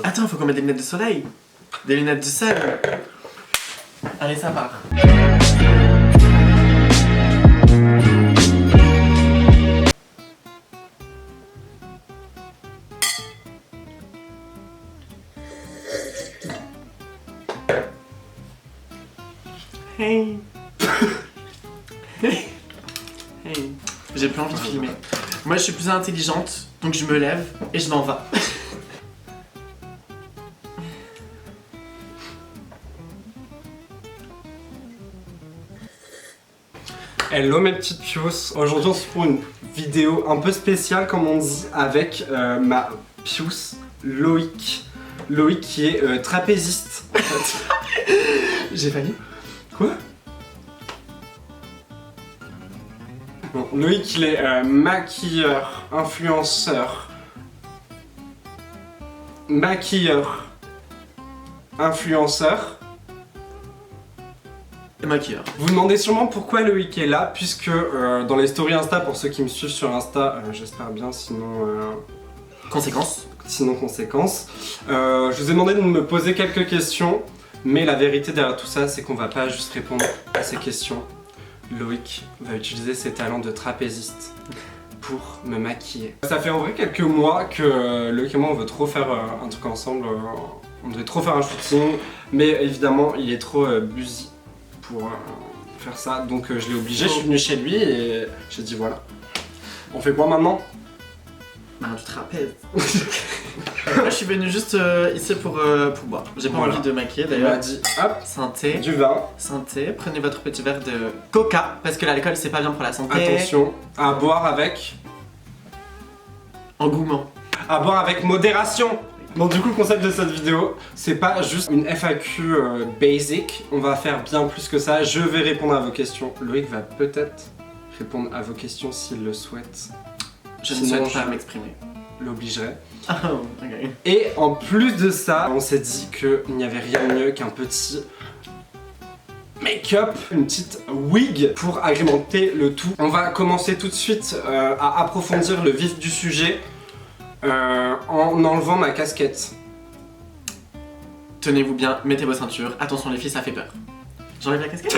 Attends, faut qu'on mette des lunettes de soleil. Des lunettes de soleil. Allez, ça part. Hey. Hey. Hey. J'ai plus envie de filmer. Moi je suis plus intelligente, donc je me lève et je m'en vais. Hello mes petites pious. Aujourd'hui on se pour une vidéo un peu spéciale comme on dit avec ma pious Loïc. Loïc qui est trapéziste en fait. J'ai failli. Quoi? Bon, Loïc il est maquilleur, influenceur, influenceur. Et maquilleur. Vous demandez sûrement pourquoi Loïc est là, puisque dans les stories Insta, pour ceux qui me suivent sur Insta, j'espère bien, sinon Conséquence. Conséquence. Je vous ai demandé de me poser quelques questions, mais la vérité derrière tout ça, c'est qu'on va pas juste répondre à ces questions. Loïc va utiliser ses talents de trapéziste pour me maquiller. Ça fait en vrai quelques mois que Loïc et moi on veut trop faire un truc ensemble, on devait trop faire un shooting, mais évidemment il est trop busy pour faire ça, donc je l'ai obligé, je suis venu chez lui et j'ai dit voilà. On fait quoi maintenant? Bah du trapèze. Moi je suis venu juste ici pour boire. J'ai pas Voilà. envie de maquiller Il m'a d'ailleurs. dit hop, Santé. du vin, Santé. Prenez votre petit verre de coca parce que l'alcool c'est pas bien pour la santé. attention, à boire avec Engouement. à boire avec modération. Bon du coup le concept de cette vidéo, c'est pas juste une FAQ basic, on va faire bien plus que ça, je vais répondre à vos questions. Loïc va peut-être répondre à vos questions s'il le souhaite. Je ne Sinon, souhaite pas m'exprimer. L'obligerai. Oh, ok. Et en plus de ça, on s'est dit qu'il n'y avait rien de mieux qu'un petit make-up, une petite wig pour agrémenter le tout. On va commencer tout de suite à approfondir le vif du sujet en enlevant ma casquette. Tenez-vous bien, mettez vos ceintures. Attention les filles, ça fait peur. J'enlève la casquette.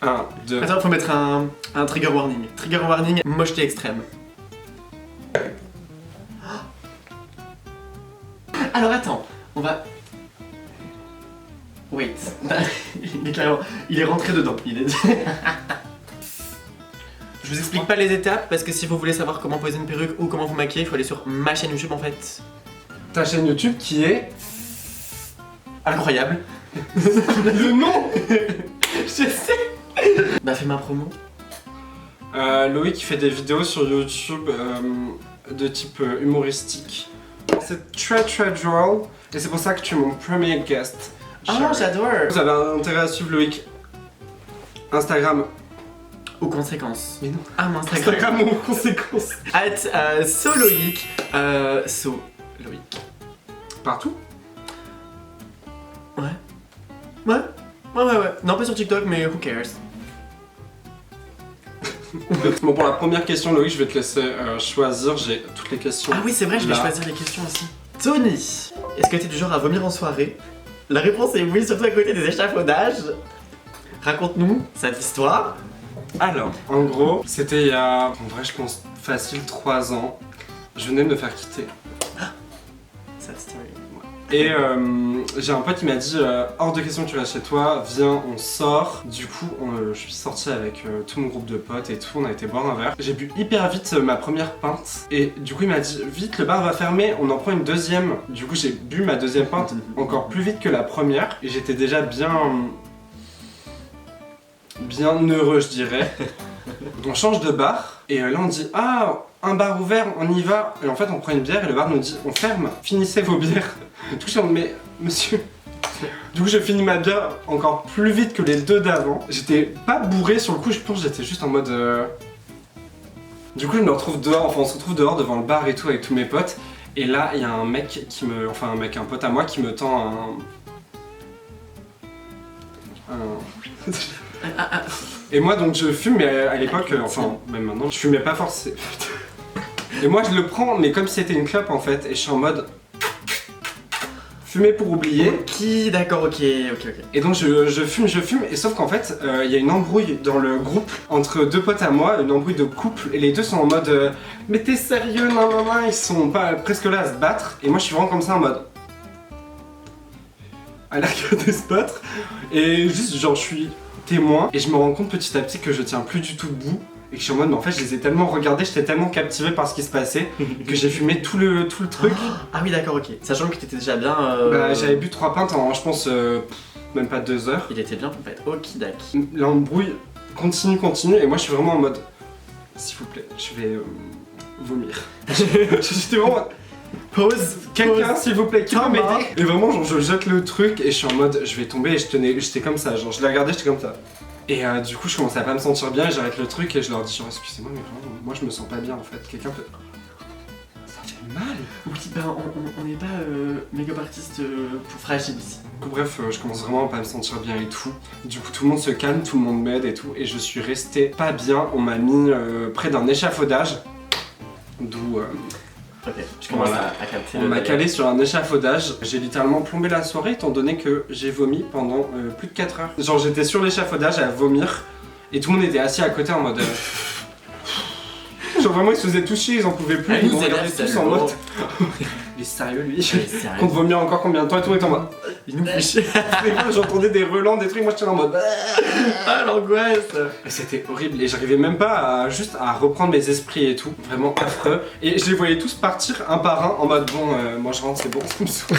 1, 2. Attends, faut mettre un trigger warning. Trigger warning, mocheté extrême. Alors attends, on va... Wait. Il est clairement... Il est rentré dedans. Il est... Je vous explique pas les étapes parce que si vous voulez savoir comment poser une perruque ou comment vous maquiller, il faut aller sur ma chaîne YouTube en fait. Ta chaîne YouTube qui est... Incroyable. Le nom. Je sais. Bah fais ma promo. Loïc fait des vidéos sur YouTube de type humoristique. C'est très drôle et c'est pour ça que tu es mon premier guest. Ah j'adore. Vous avez intérêt à suivre Loïc. Instagram. Aux conséquences. Mais non. Ah mon Instagram. Instagram aux conséquences. Soloïc. Soloïc. Partout. Ouais. Non pas sur TikTok mais who cares. Bon pour la première question Loïc je vais te laisser choisir, j'ai toutes les questions. Ah oui c'est vrai, je vais là. choisir les questions aussi. Tony, est-ce que t'es du genre à vomir en soirée? La réponse est oui, surtout à côté des échafaudages. Raconte-nous cette histoire. Alors, en gros, c'était il y a, en vrai je pense, facile 3 ans. Je venais de me faire quitter. Cette story. Et j'ai un pote qui m'a dit hors de question que tu vas chez toi, viens on sort. Du coup je suis sorti avec tout mon groupe de potes et tout, on a été boire un verre. J'ai bu hyper vite ma première pinte et du coup il m'a dit vite le bar va fermer, on en prend une deuxième. Du coup j'ai bu ma deuxième pinte encore plus vite que la première et j'étais déjà bien heureux je dirais. On change de bar et là on dit ah un bar ouvert on y va et en fait on prend une bière et le bar nous dit on ferme, finissez vos bières. Du coup je me dis mais monsieur. Du coup j'ai fini ma bière encore plus vite que les deux d'avant. J'étais pas bourré sur le coup, je pense j'étais juste en mode Du coup je me retrouve dehors, enfin on se retrouve dehors devant le bar et tout avec tous mes potes. Et là il y a un mec qui me, enfin un pote à moi qui me tend Et moi donc je fume mais à l'époque, enfin même maintenant, je fumais pas forcément. Et moi je le prends mais comme si c'était une clope en fait et je suis en mode fumer pour oublier. Qui d'accord, ok. Et donc je fume, et sauf qu'en fait, il y a une embrouille dans le groupe entre deux potes à moi, une embrouille de couple, et les deux sont en mode mais t'es sérieux, non, ils sont pas presque là à se battre, et moi je suis vraiment comme ça en mode à la regarder se battre, et juste genre je suis témoin, et je me rends compte petit à petit que je tiens plus du tout debout, et que je suis en mode mais en fait je les ai tellement regardés, j'étais tellement captivé par ce qui se passait, que j'ai fumé tout le truc. Ah oui d'accord, ok. Sachant que t'étais déjà bien... Bah, j'avais bu 3 pintes en je pense même pas 2 heures. Il était bien en fait, ok d'accord. L'embrouille continue, et moi je suis vraiment en mode s'il vous plaît, je vais vomir. J'étais vraiment en mode Pause. quelqu'un s'il vous plaît qui peut Calme, hein. m'aider. Et vraiment genre je jette le truc et je suis en mode je vais tomber, et j'étais comme ça, genre je l'ai regardé, j'étais comme ça. Et du coup je commençais à pas me sentir bien, et j'arrête le truc et je leur dis genre excusez-moi mais vraiment moi je me sens pas bien en fait, quelqu'un peut... Ça fait mal. Oui, ben on n'est pas make-up artiste pour fragile ici. Bref, je commence vraiment à pas me sentir bien et tout. Du coup, tout le monde se calme, tout le monde m'aide et tout. Et je suis resté pas bien. On m'a mis près d'un échafaudage. D'où... Ok, je commence Voilà. à capter. on m'a calé sur un échafaudage. J'ai littéralement plombé la soirée étant donné que j'ai vomi pendant plus de 4 heures. Genre j'étais sur l'échafaudage à vomir. Et tout le monde était assis à côté en mode... Genre vraiment ils se faisaient toucher, ils en pouvaient plus. Ah, Ils il me nous regardaient énerve, tous en mode... Il est sérieux lui. Sérieux. Compte vomir encore combien de temps et tout, et en mode... Il nous fait chier. Des fois, j'entendais des relents, des trucs, moi j'étais en mode... Ah l'angoisse. Et c'était horrible, et j'arrivais même pas à juste à reprendre mes esprits et tout, vraiment affreux. Et je les voyais tous partir un par un en mode bon, moi je rentre, c'est bon, ça me saoule.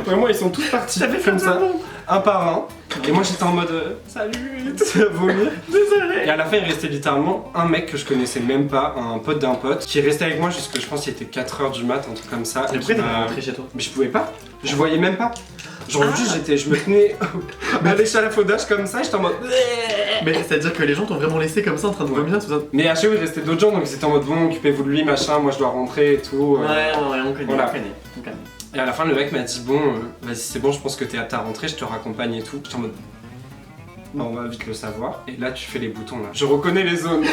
Vraiment, ils sont tous partis comme ça, un par un. Et moi j'étais en mode salut, et tout, à vomir. Désolé. Et à la fin, il restait littéralement un mec que je connaissais même pas, un pote d'un pote, qui est resté avec moi jusque je pense qu'il était 4h du mat, un truc comme ça. Mais Et pourquoi qui t'es pas m'a- rentré chez toi? Mais je pouvais pas, je voyais même pas. Genre juste je me tenais à l'échafaudage comme ça, j'étais en mode... Mais c'est-à-dire que les gens t'ont vraiment laissé comme ça en train de vomir tout ça? Mais à chaque fois il restait d'autres gens donc ils étaient en mode bon occupez-vous de lui machin, moi je dois rentrer et tout. Ouais, on connaît, Voilà. on connaît. Et à la fin le mec m'a dit bon vas-y c'est bon je pense que t'es à ta rentrée, je te raccompagne et tout. J'étais en mode bah, on va vite le savoir. Et là tu fais les boutons là. Je reconnais les zones.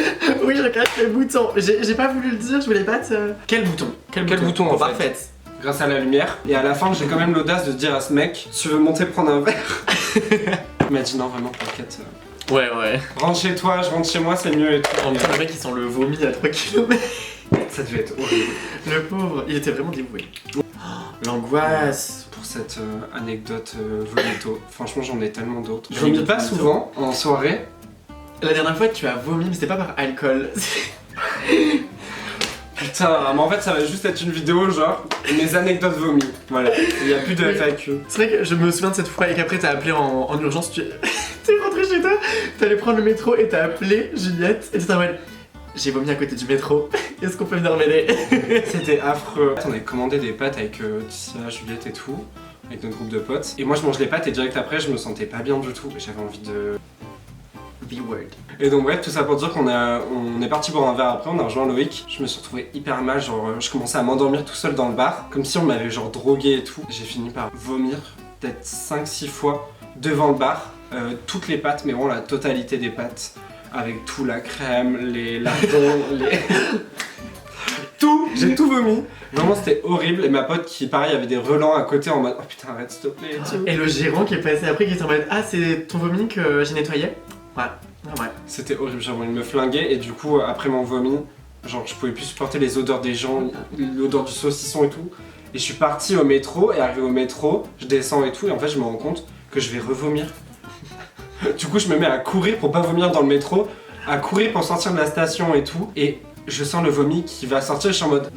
Oui, je cache les boutons. J'ai pas voulu le dire, je voulais pas te... Quel bouton? Quel bouton, en fait? Parfait. Grâce à la lumière. Et à la fin j'ai quand même l'audace de dire à ce mec tu veux monter prendre un verre. Il m'a dit non vraiment t'inquiète. Ouais. Rentre chez toi, je rentre chez moi c'est mieux et tout. En même temps, le mec il sent le vomi à 3 km. Ça devait être horrible. Le pauvre, il était vraiment dévoué. Oh, l'angoisse. Pour cette anecdote vomito. Franchement j'en ai tellement d'autres. Je Anecdote vomis pas vomito. souvent en soirée. La dernière fois tu as vomi, mais c'était pas par alcool. Putain, mais en fait ça va juste être une vidéo genre mes anecdotes vomies. Voilà, il y a plus de Oui. FAQ. C'est vrai que je me souviens de cette fois et qu'après t'as appelé en urgence, t'es rentré chez toi, t'allais prendre le métro et t'as appelé Juliette et t'étais en mode j'ai vomi à côté du métro, est-ce qu'on peut venir m'aider? C'était affreux. On avait commandé des pâtes avec Tissia, Juliette et tout, avec notre groupe de potes. Et moi je mange les pâtes et direct après je me sentais pas bien du tout. J'avais envie de... The word. Et donc bref, tout ça pour dire qu'on est parti boire un verre après, on a rejoint Loïc. Je me suis retrouvé hyper mal, genre je commençais à m'endormir tout seul dans le bar, comme si on m'avait genre drogué et tout. J'ai fini par vomir peut-être 5-6 fois devant le bar, toutes les pâtes, mais vraiment la totalité des pâtes, avec tout, la crème, les lardons, les... Tout, j'ai tout vomi. Vraiment c'était horrible et ma pote qui pareil avait des relents à côté en mode oh putain arrête s'il te plaît et tout. Et le gérant qui est passé après qui était en mode ah c'est ton vomi que j'ai nettoyé? Ouais. C'était horrible, genre il me flinguait et du coup après mon vomi, genre je pouvais plus supporter les odeurs des gens, l'odeur du saucisson et tout. Et je suis parti au métro et arrivé au métro, je descends et tout et en fait je me rends compte que je vais revomir. Du coup je me mets à courir pour pas vomir dans le métro, à courir pour sortir de la station et tout. Et je sens le vomi qui va sortir, je suis en mode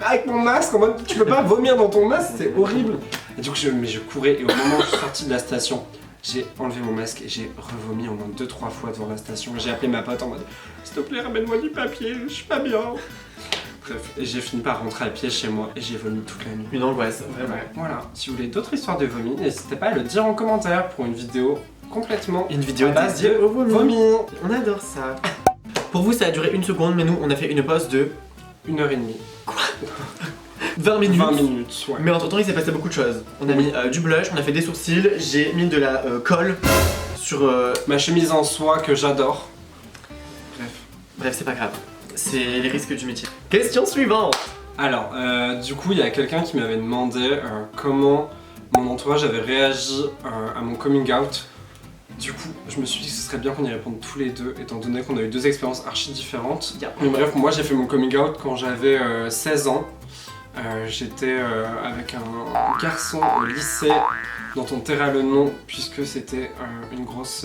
avec mon masque, en mode tu peux pas vomir dans ton masque, c'est horrible. Et du coup je courais et au moment où je suis sorti de la station, j'ai enlevé mon masque et j'ai revomi au moins 2-3 fois devant la station. J'ai appelé ma pote en mode s'il te plaît ramène-moi du papier, je suis pas bien. Bref, et j'ai fini par rentrer à pied chez moi et j'ai vomi toute la nuit. Une angoisse, vraiment. Voilà, si vous voulez d'autres histoires de vomi, n'hésitez pas à le dire en commentaire pour une vidéo complètement Une vidéo à base dédiée de au vomi. vomi. On adore ça. Pour vous ça a duré 1 seconde mais nous on a fait une pause de 1h30. 20 minutes. 20 minutes, ouais. Mais entre temps il s'est passé beaucoup de choses. On a mis du blush, on a fait des sourcils, j'ai mis de la colle sur... Ma chemise en soie que j'adore. Bref. Bref c'est pas grave. C'est les risques du métier. Question suivante. Alors, du coup, il y a quelqu'un qui m'avait demandé comment mon entourage avait réagi à mon coming out. Du coup, je me suis dit que ce serait bien qu'on y réponde tous les deux, étant donné qu'on a eu deux expériences archi différentes. Mais bref, moi j'ai fait mon coming out quand j'avais 16 ans. J'étais avec un garçon au lycée dont on taiera le nom puisque c'était une grosse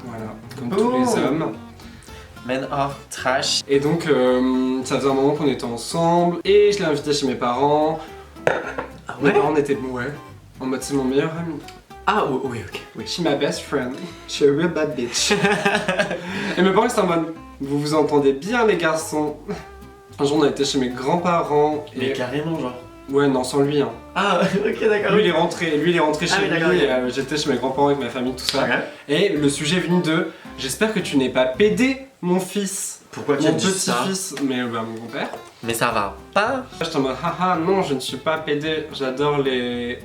voilà, comme tous les hommes. Men of trash. Et donc ça faisait un moment qu'on était ensemble et je l'ai invité chez mes parents. Ah Mes parents étaient en mode c'est mon meilleur ami. Ah oui, ok. Oui. She's my best friend. She's a real bad bitch. Et mes parents étaient en mode vous vous entendez bien les garçons. Un jour on a été chez mes grands-parents et... Mais carrément genre. Ouais non sans lui hein. Ah ok d'accord. Lui il est rentré chez oui, lui et j'étais chez mes grands-parents avec ma famille tout ça. Okay. Et le sujet est venu de j'espère que tu n'es pas pédé mon fils. Pourquoi tu Mon as dit ça? petit-fils, mais mon grand-père. Mais ça va pas. J'étais en mode haha non je ne suis pas pédé, j'adore les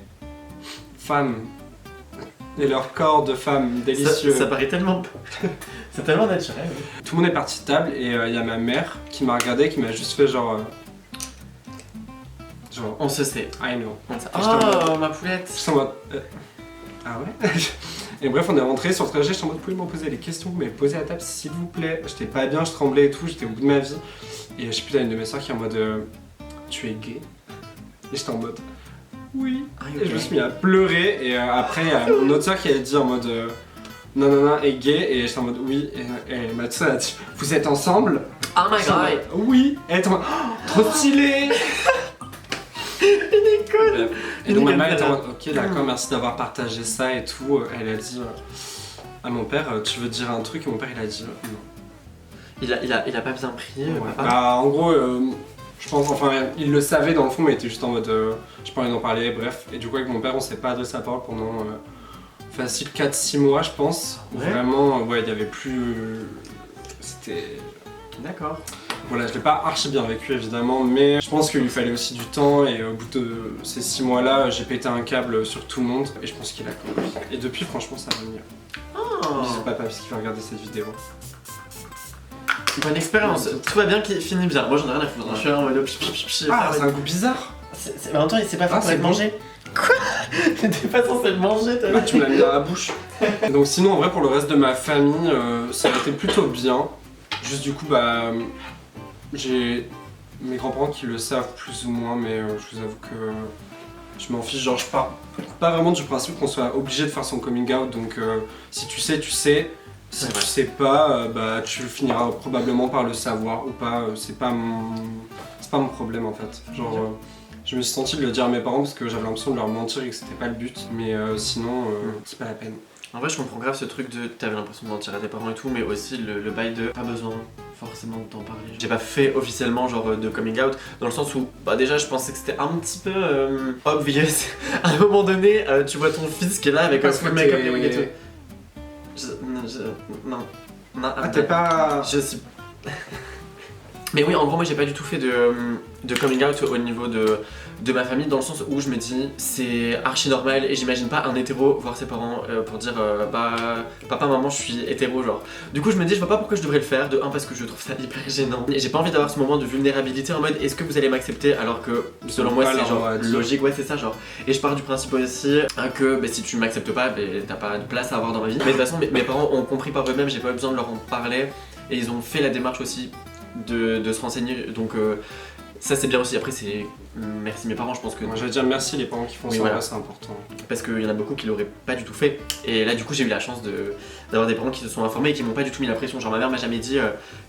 femmes et leur corps de femmes délicieux. Ça paraît tellement... c'est tellement naturel. Oui. Tout le monde est parti de table et il y a ma mère qui m'a regardé, qui m'a juste fait genre On se sait. I know. Oh ma poulette. J'étais en mode ah ouais. Et bref on est rentré sur le trajet, j'étais en mode pouvez-vous me poser les questions que vous m'avez posées à table s'il vous plaît. J'étais pas bien, je tremblais et tout, j'étais au bout de ma vie. Et je sais plus, t'as une de mes soeurs qui est en mode tu es gay. Et j'étais en mode oui. Et je me suis mis à pleurer et après il y a une autre soeur qui a dit en mode non est gay et j'étais en mode oui et ma soeur a dit vous êtes ensemble? Oh my god. Oui. Et elle était en mode trop stylé. Une école. Et donc ma mère était en mode ok d'accord merci d'avoir partagé ça et tout. Elle a dit à mon père tu veux dire un truc et mon père il a dit non. Il a pas bien pris papa. Bah en gros je pense, enfin, il le savait dans le fond, mais il était juste en mode je parlais d'en parler, bref. Et du coup, avec mon père, on s'est pas adressé à parole pendant facile 4-6 mois, je pense. Ouais. Vraiment, ouais, il y avait plus. C'était. D'accord. Voilà, je l'ai pas archi bien vécu évidemment, mais je pense qu'il lui fallait aussi du temps. Et au bout de ces 6 mois-là, j'ai pété un câble sur tout le monde, et je pense qu'il a compris. Et depuis, franchement, ça va mieux. Oh. Bisous papa, parce qu'il va regarder cette vidéo. Bonne expérience, tout va bien qui finit bien. Moi j'en ai rien à foutre, je suis en mode Ah, c'est un goût bizarre. Mais en même temps, il s'est pas fait pour être bon. mangé. Quoi? T'es pas censé le manger, toi. Ah, tu me l'as mis dans la bouche. Et donc sinon, en vrai, pour le reste de ma famille, ça a été plutôt bien. Juste du coup, bah, j'ai mes grands-parents qui le savent plus ou moins, mais je vous avoue que je m'en fiche. Genre, je pars pas vraiment du principe qu'on soit obligé de faire son coming out. Donc, si tu sais, tu sais. Si tu sais pas, bah tu finiras probablement par le savoir ou pas. C'est pas mon problème en fait. Genre, je me suis senti de le dire à mes parents parce que j'avais l'impression de leur mentir et que c'était pas le but. Mais sinon, c'est pas la peine. En vrai, je comprends grave ce truc de t'avais l'impression de mentir à tes parents et tout, mais aussi le bail de pas besoin forcément de t'en parler. J'ai pas fait officiellement genre de coming out dans le sens où bah déjà je pensais que c'était un petit peu obvious. À un moment donné, tu vois ton fils qui est là avec un full make-up et wig et tout. Non. Ah t'es pas... Je suis... Mais oui, en gros, moi j'ai pas du tout fait de coming out au niveau de ma famille, dans le sens où je me dis c'est archi normal et j'imagine pas un hétéro voir ses parents pour dire bah papa, maman, je suis hétéro, genre. Du coup, je me dis je vois pas pourquoi je devrais le faire, de un parce que je trouve ça hyper gênant. Et j'ai pas envie d'avoir ce moment de vulnérabilité en mode est-ce que vous allez m'accepter alors que selon moi c'est genre logique, ouais, c'est ça, genre. Et je pars du principe aussi que bah, si tu m'acceptes pas, bah, t'as pas de place à avoir dans ma vie. Mais de toute façon, mes parents ont compris par eux-mêmes, j'ai pas eu besoin de leur en parler et ils ont fait la démarche aussi de se renseigner, donc ça c'est bien aussi. Après c'est merci mes parents, je pense que... Moi je vais dire merci les parents qui font ça, voilà. C'est important. Parce qu'il y en a beaucoup qui l'auraient pas du tout fait, et là du coup j'ai eu la chance d'avoir des parents qui se sont informés et qui m'ont pas du tout mis la pression. Genre ma mère m'a jamais dit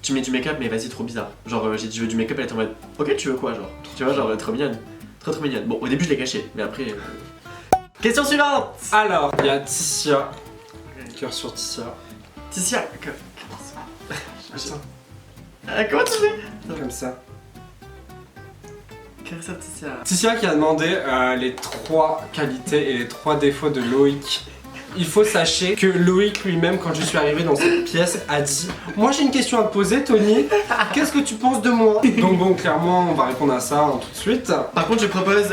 tu mets du make-up mais vas-y, trop bizarre. Genre j'ai dit je veux du make-up, elle était en mode ok tu veux quoi, genre tu vois, genre trop mignonne, trop mignonne. Bon au début je l'ai caché mais après... Question suivante. Alors il y a Tissia, cœur sur Tissia. Tissia, Attends. comment tu fais? Comme ça. Tissia. Tissia qui a demandé les 3 qualités et les 3 défauts de Loïc. Il faut sachez que Loïc lui-même, quand je suis arrivé dans cette pièce, a dit « Moi j'ai une question à te poser, Tony. Qu'est-ce que tu penses de moi ?» Donc bon, clairement, on va répondre à ça tout de suite. Par contre, je propose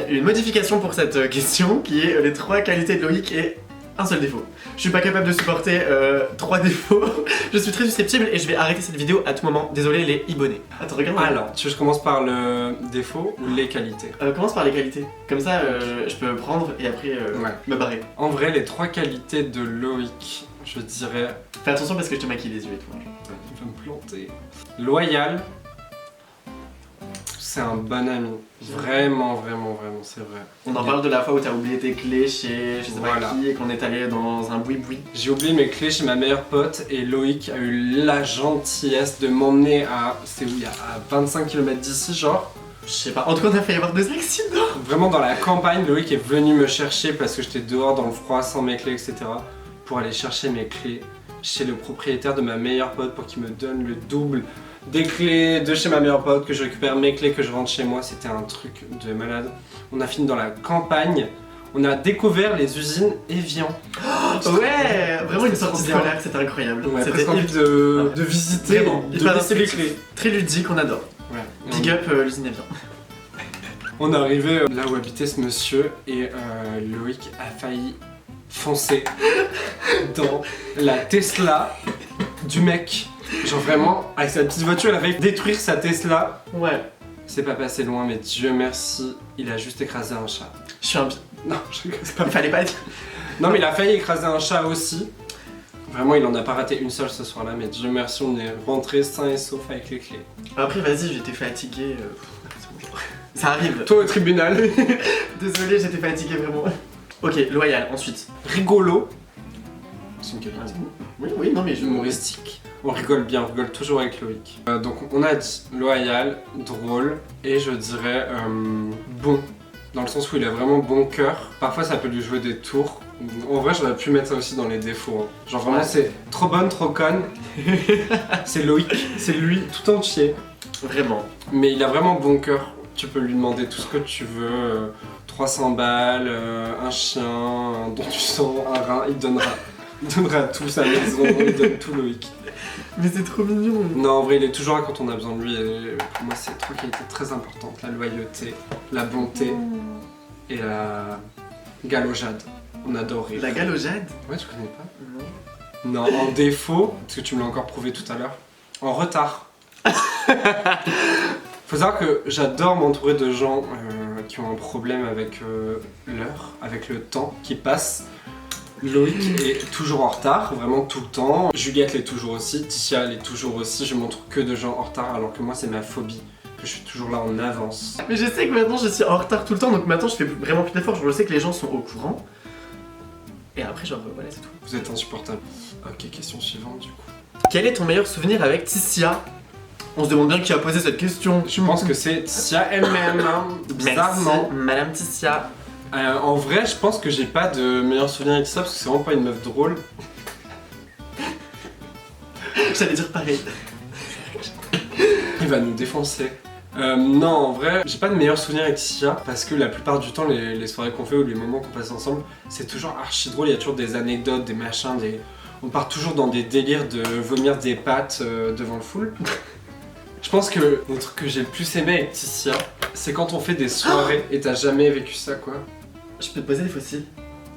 une modification pour cette question qui est les 3 qualités de Loïc et un seul défaut. Je suis pas capable de supporter 3 défauts. Je suis très susceptible et je vais arrêter cette vidéo à tout moment. Désolé les e-bonnets. Attends, regarde. Alors, tu veux que je commence par le défaut ou les qualités? Commence par les qualités. Comme ça, je peux prendre et après Ouais. me barrer. En vrai, les 3 qualités de Loïc, je dirais... Fais attention parce que je te maquille les yeux et tout. Hein. Il va me planter. Loyal. C'est un bon ami. Vraiment, vraiment, vraiment, c'est vrai. On en parle de la fois où t'as oublié tes clés chez je sais pas Voilà. qui et qu'on est allé dans un boui-boui. J'ai oublié mes clés chez ma meilleure pote et Loïc a eu la gentillesse de m'emmener à... C'est où il y a à 25 km d'ici, genre. Je sais pas. En tout cas, on a failli avoir 2 accidents. Vraiment dans la campagne, Loïc est venu me chercher parce que j'étais dehors dans le froid sans mes clés, etc. Pour aller chercher mes clés chez le propriétaire de ma meilleure pote pour qu'il me donne le double des clés de chez ma meilleure pote, que je récupère mes clés, que je rentre chez moi. C'était un truc de malade. On a fini dans la campagne. On a découvert les usines Evian. Ouais, vraiment une sortie trop bien. scolaire, c'était incroyable. On a C'était presque envie de visiter, Vraiment, de hyper laisser les instructif. clés. Très ludique, on adore. Ouais. Big up l'usine Evian. On est arrivé là où habitait ce monsieur et Loïc a failli foncer dans la Tesla du mec. Genre vraiment, avec sa petite voiture, il a failli détruire sa Tesla. Ouais. C'est pas passé loin, mais Dieu merci, il a juste écrasé un chat. Je suis un... Non, je rigole, c'est pas Il fallait pas dire. Non, mais il a failli écraser un chat aussi. Vraiment, il en a pas raté une seule ce soir-là, mais Dieu merci, on est rentré sain et sauf avec les clés. Après, vas-y, j'étais fatigué. C'est bon. Ça arrive. Toi au tribunal. Désolé, j'étais fatigué vraiment. Ok, loyal, ensuite. Rigolo. C'est une qualité. Oui, oui, non mais je... Humoristique. On rigole bien, on rigole toujours avec Loïc. Donc on a dit loyal, drôle et je dirais bon. Dans le sens où il a vraiment bon cœur. Parfois ça peut lui jouer des tours. En vrai j'aurais pu mettre ça aussi dans les défauts. Hein. Genre vraiment Ouais. c'est trop bonne, trop conne. C'est Loïc, c'est lui tout entier. Vraiment. Mais il a vraiment bon cœur. Tu peux lui demander tout ce que tu veux. 300 balles, un chien, un don du sang, un rein, il te donnera. Il donnera tout, sa maison, il donne tout Loïc. Mais c'est trop mignon. Non, en vrai, il est toujours là quand on a besoin de lui. Et pour moi, c'est trois qualités très importantes. La loyauté, la bonté et la galojade. On adore rire. La galojade? Ouais, tu connais pas? Non. Non, en défaut, parce que tu me l'as encore prouvé tout à l'heure, en retard. Faut savoir que j'adore m'entourer de gens qui ont un problème avec l'heure, avec le temps qui passe. Loïc est toujours en retard, vraiment tout le temps. Juliette l'est toujours aussi, Ticia l'est toujours aussi. Je m'entoure que de gens en retard alors que moi c'est ma phobie. Que je suis toujours là en avance. Mais je sais que maintenant je suis en retard tout le temps, donc maintenant je fais vraiment plus d'efforts. Je sais que les gens sont au courant. Et après, genre, voilà, c'est tout. Vous êtes insupportable. Ok, question suivante du coup. Quel est ton meilleur souvenir avec Ticia? On se demande bien qui a posé cette question. Je pense que c'est Ticia elle-même, hein, bizarrement. Merci, Madame Ticia. En vrai, je pense que j'ai pas de meilleur souvenir avec ça parce que c'est vraiment pas une meuf drôle. J'allais dire pareil. Il va nous défoncer. Non, en vrai, j'ai pas de meilleur souvenir avec Ticia parce que la plupart du temps, les soirées qu'on fait ou les moments qu'on passe ensemble, c'est toujours archi drôle. Il y a toujours des anecdotes, des machins, on part toujours dans des délires de vomir des pâtes devant le full. Je pense que le truc que j'ai le plus aimé avec Ticia, c'est quand on fait des soirées et t'as jamais vécu ça, quoi. Je peux te poser des fossiles?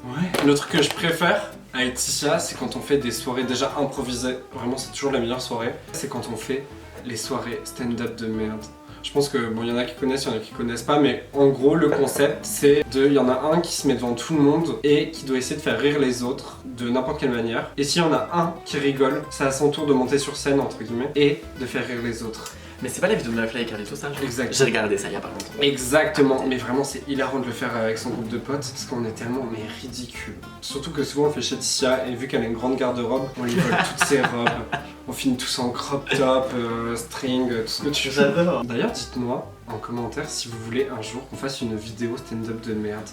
Ouais. Le truc que je préfère avec Ticia, c'est quand on fait des soirées déjà improvisées. Vraiment, c'est toujours la meilleure soirée. C'est quand on fait les soirées stand-up de merde. Je pense que, bon, il y en a qui connaissent, il y en a qui connaissent pas, mais en gros, le concept, c'est il y en a un qui se met devant tout le monde et qui doit essayer de faire rire les autres de n'importe quelle manière. Et s'il y en a un qui rigole, c'est à son tour de monter sur scène, entre guillemets, et de faire rire les autres. Mais c'est pas la vidéo de McFly et Carlito, ça? Exact. J'ai regardé ça il y a pas longtemps. Exactement, mais vraiment c'est hilarant de le faire avec son groupe de potes parce qu'on est tellement ridicule. Surtout que souvent on fait chez Ticia et vu qu'elle a une grande garde-robe, on lui vole toutes ses robes. On finit tous en crop top, string, tout ce que tu veux. J'adore. D'ailleurs, dites-moi en commentaire si vous voulez un jour qu'on fasse une vidéo stand-up de merde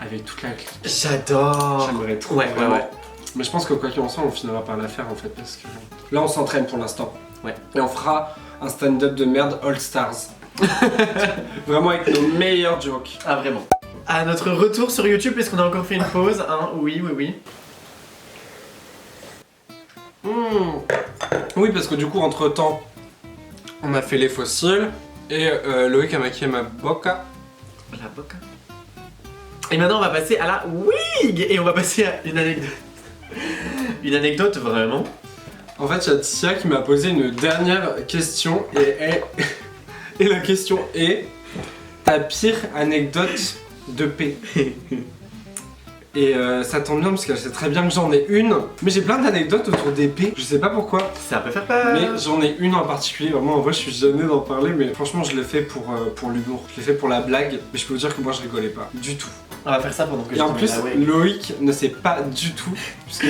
avec toute la clique. J'adore. J'aimerais trop. Ouais, vraiment. ouais. Mais je pense que quoi qu'il en soit, on finira par la faire en fait parce que là on s'entraîne pour l'instant. Ouais. Et on fera un stand-up de merde All Stars. Vraiment avec nos meilleurs jokes. Ah, vraiment. À notre retour sur YouTube, est-ce qu'on a encore fait une pause? Hein? Oui, oui, oui. Oui, parce que du coup, entre temps, on a fait les fossiles et Loïc a maquillé ma boca. La boca. Et maintenant on va passer à la wig. Et on va passer à une anecdote. Une anecdote vraiment. En fait, il y a Tia qui m'a posé une dernière question et la question est ta pire anecdote de paix. Et ça tombe bien parce qu'elle sait très bien que j'en ai une. Mais j'ai plein d'anecdotes autour des P. Je sais pas pourquoi. Ça peut faire peur. Mais j'en ai une en particulier. Vraiment, en vrai, je suis gêné d'en parler. Mais franchement, je l'ai fait pour l'humour. Je l'ai fait pour la blague. Mais je peux vous dire que moi, je rigolais pas. Du tout. On va faire ça pendant que Et en plus, Loïc ne sait pas du tout. Puisque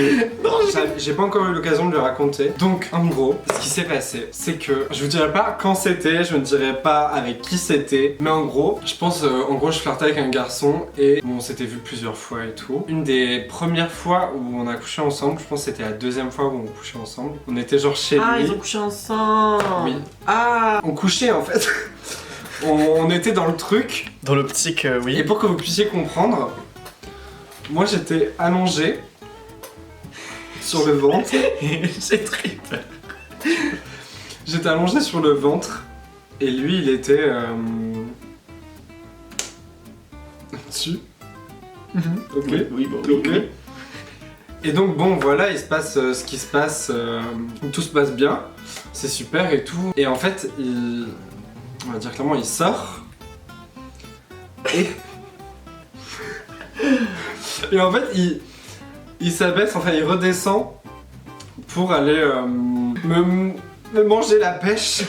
j'ai pas encore eu l'occasion de le raconter. Donc, en gros, ce qui s'est passé, c'est que je vous dirai pas quand c'était. Je ne dirai pas avec qui c'était. Mais en gros, je pense, je flirtais avec un garçon. Et bon, on s'était vu plusieurs fois et tout. Une des premières fois où on a couché ensemble, je pense que c'était la deuxième fois où on couchait ensemble. On était genre chez lui. Ah, ils ont couché ensemble. Oui. Ah. On couchait en fait. on était dans le truc. Dans l'optique, oui. Et pour que vous puissiez comprendre, moi j'étais allongé sur le ventre. J'ai très peur. J'étais allongé sur le ventre. Et lui il était dessus. Ok. Oui, bon, Ok. Et donc bon voilà, il se passe ce qui se passe, tout se passe bien, c'est super et tout. Et en fait, on va dire clairement, il sort. Et en fait, il s'abaisse, enfin il redescend pour aller me manger la pêche.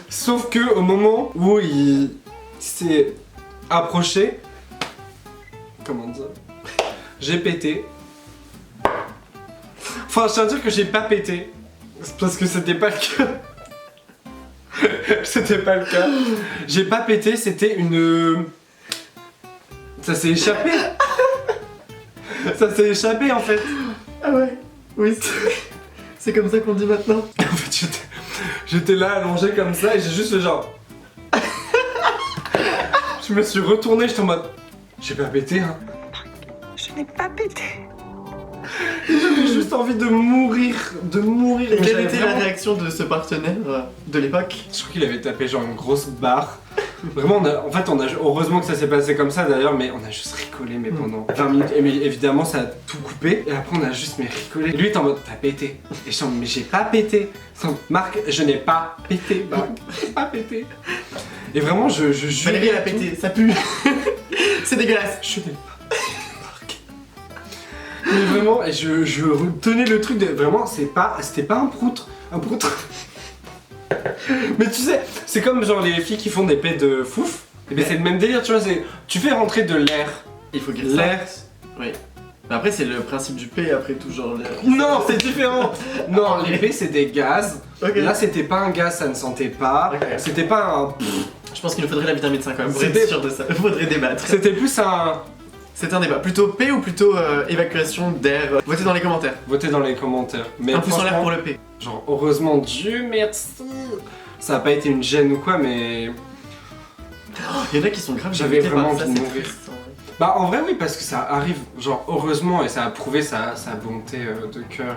Sauf que au moment où il s'est approché, comment dire, j'ai pété. Enfin, je tiens à dire que j'ai pas pété. Parce que c'était pas le cas. C'était pas le cas. J'ai pas pété, c'était une... Ça s'est échappé. Ça s'est échappé en fait. Ah ouais. Oui, c'est comme ça qu'on dit maintenant. En fait, j'étais là allongé comme ça et j'ai juste fait genre... Je me suis retourné, j'étais en mode... J'ai pas pété hein. Je n'ai pas pété. J'avais juste envie de mourir, Et Mais quelle j'avais était vraiment- la réaction de ce partenaire de l'époque? Je crois qu'il avait tapé genre une grosse barre. Vraiment, heureusement que ça s'est passé comme ça d'ailleurs, mais on a juste rigolé mais pendant 20 minutes. Et mais évidemment, ça a tout coupé. Et après, on a juste rigolé. Et lui, il était en mode, t'as pété. Et je suis en mode, mais j'ai pas pété. Marc, je n'ai pas pété, Marc. J'ai pas pété. Et vraiment, je jure. Valérie elle a pété, ça pue. C'est dégueulasse. Je n'ai pas pété, Marc. Mais vraiment, et je retenais le truc de. Vraiment, c'était pas un prout. Un prout. Mais tu sais, c'est comme genre les filles qui font des pets de fouf. Et bien c'est le même délire, tu vois, tu fais rentrer de l'air. Il faut qu'il L'air. Oui. Mais après c'est le principe du P après tout genre l'air. Non, c'est différent. Non, les pets c'est des gaz. Ok. Là c'était pas un gaz, ça ne sentait pas. Ok. C'était pas un. Je pense qu'il nous faudrait la vitamine 5 quand même pour C'était- être sûr de ça. Il faudrait débattre. C'était plus un. C'est un débat. Plutôt P ou plutôt évacuation d'air. Votez dans les commentaires. Votez dans les commentaires. Mais Un pouce en l'air franchement, pour le P. genre heureusement, Dieu merci. Ça a pas été une gêne ou quoi, mais. Il y en a qui sont graves. J'avais dégoûtés par vraiment ça, envie de c'est mourir. triste, en vrai. Bah en vrai oui parce que ça arrive genre heureusement et ça a prouvé sa bonté de cœur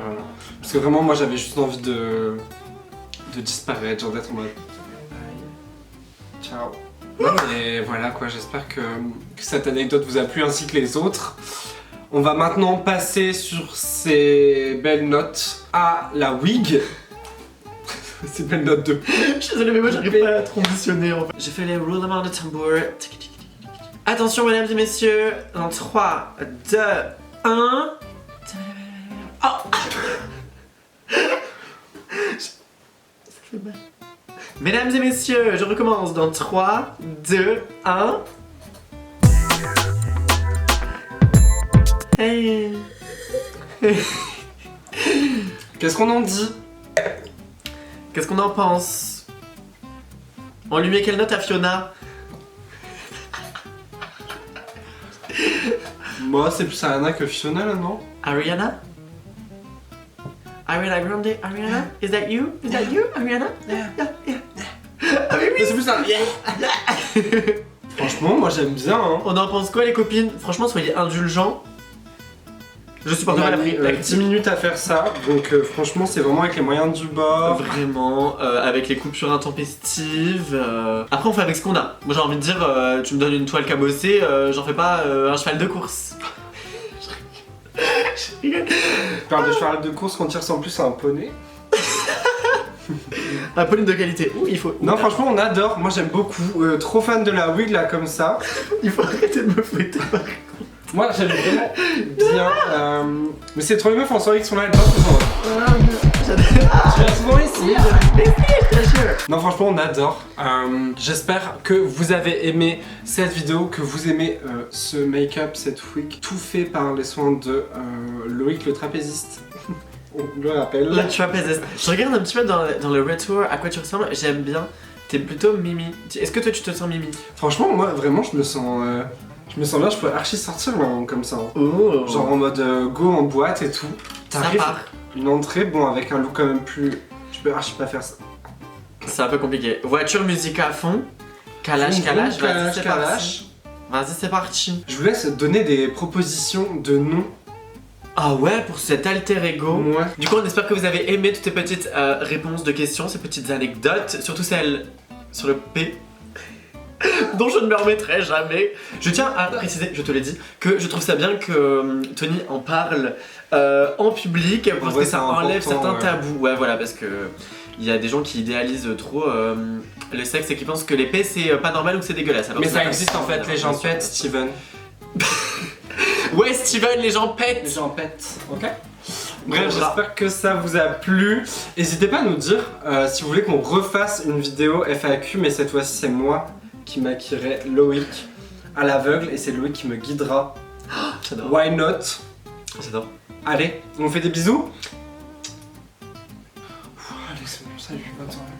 parce que vraiment moi j'avais juste envie de disparaître, genre d'être en mode ciao. Et voilà quoi, j'espère que cette anecdote vous a plu ainsi que les autres. On va maintenant passer sur ces belles notes à la wig. Ces belles notes de... Je suis désolé mais moi j'arrive pas à transitionner en fait. J'ai fait les roulements de tambour. Attention mesdames et messieurs, dans 3, 2, 1... Oh. Ça fait mal. Mesdames et messieurs, je recommence dans 3, 2, 1... Hey. Qu'est-ce qu'on en dit? Qu'est-ce qu'on en pense? On lui met quelle note à Fiona? Moi c'est plus Ariana que Fiona là non? Ariana? Ariana Grande? Ariana? Is that you? Is that you? Ariana? Yeah. Ah mais oui! C'est plus un... Franchement moi j'aime bien hein. On en pense quoi les copines? Franchement soyez indulgents. Je On supporte pas a la mis la 10 minutes à faire ça, donc franchement c'est vraiment avec les moyens du bord. Vraiment, avec les coupures intempestives. Après, on fait avec ce qu'on a. Moi, j'ai envie de dire, tu me donnes une toile cabossée, j'en fais pas un cheval de course. Je rigole. Tu parles de cheval de course quand il ressemble plus à un poney. Un poney de qualité. Ouh, il faut. Non, franchement, on adore. Moi, j'aime beaucoup. Trop fan de la wig là, comme ça. Il faut arrêter de me fouetter. Moi, j'aime vraiment bien. Mais c'est trop les meufs en soirée qui sont là, elles passent souvent. Tu viens souvent ici. Non, franchement, on adore. J'espère que vous avez aimé cette vidéo, que vous aimez ce make-up, cette wig, tout fait par les soins de Loïc le trapéziste. On le rappelle. Le trapéziste. Je regarde un petit peu dans le retour à quoi tu ressembles. J'aime bien. T'es plutôt Mimi. Est-ce que toi tu te sens Mimi? Franchement, moi, vraiment, je me sens bien. Je peux archi sortir là, comme ça. Oh. Genre en mode go en boîte et tout. Ça T'arrives, part. une entrée, bon, avec un look quand même plus. Je peux archi pas faire ça. C'est un peu compliqué. Voiture, musique à fond. Calage, calage. Vas-y, c'est parti. Vas-y, c'est parti. Je vous laisse donner des propositions de noms. Ah ouais, pour cet alter ego. Moi. Du coup, on espère que vous avez aimé toutes ces petites réponses de questions, ces petites anecdotes, surtout celles sur le P, dont je ne me remettrai jamais. Je tiens à préciser, je te l'ai dit, que je trouve ça bien que Tony en parle en public, parce Ouais, que ça c'est enlève important, certains tabous. Ouais, voilà, parce que il y a des gens qui idéalisent trop le sexe et qui pensent que les P c'est pas normal ou que c'est dégueulasse. Alors Mais que ça c'est existe en fait, les gens pètent, Steven. Ouais, Steven, les gens pètent. Les gens pètent, ok. Bref, j'espère que ça vous a plu. N'hésitez pas à nous dire si vous voulez qu'on refasse une vidéo FAQ, mais cette fois-ci c'est moi qui maquillerai Loïc à l'aveugle et c'est Loïc qui me guidera. J'adore. Why not? J'adore. Allez, on fait des bisous. Allez, c'est bon, salut, bonne soirée.